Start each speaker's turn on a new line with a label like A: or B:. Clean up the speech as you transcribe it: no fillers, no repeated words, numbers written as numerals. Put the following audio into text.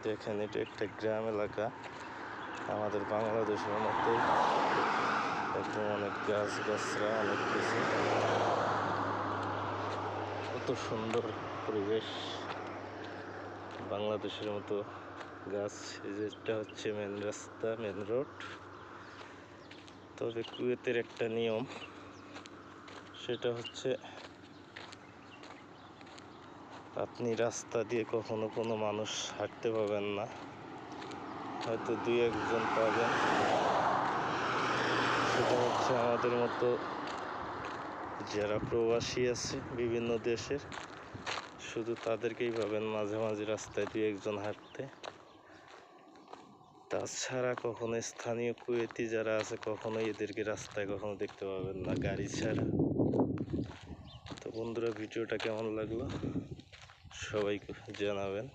A: দেখেন, এটা একটা গ্রাম এলাকা, আমাদের বাংলাদেশের মতোই একদম অনেক গাছগাছরা, অনেক কিছু, কত সুন্দর পরিবেশ, বাংলাদেশের মতো গাছ। যেটা হচ্ছে মেন রাস্তা, মেন রোড। তবে কুয়েতের একটা নিয়ম, সেটা হচ্ছে আপনি রাস্তা দিয়ে কখনো কোনো মানুষ হাঁটতে পাবেন না, হয়তো দুই একজন পাবেন। সেটা হচ্ছে আমাদের মতো যারা প্রবাসী আছে বিভিন্ন দেশের, শুধু তাদেরকেই পাবেন মাঝে মাঝে রাস্তায় দুই একজন হাঁটতে। তাছাড়া কখনো স্থানীয় কুয়েতি যারা আছে কখনো এদেরকে রাস্তায় কখনো দেখতে পাবেন না গাড়ি ছাড়া। তো বন্ধুরা, ভিডিওটা কেমন লাগলো সবাই জানাবেন।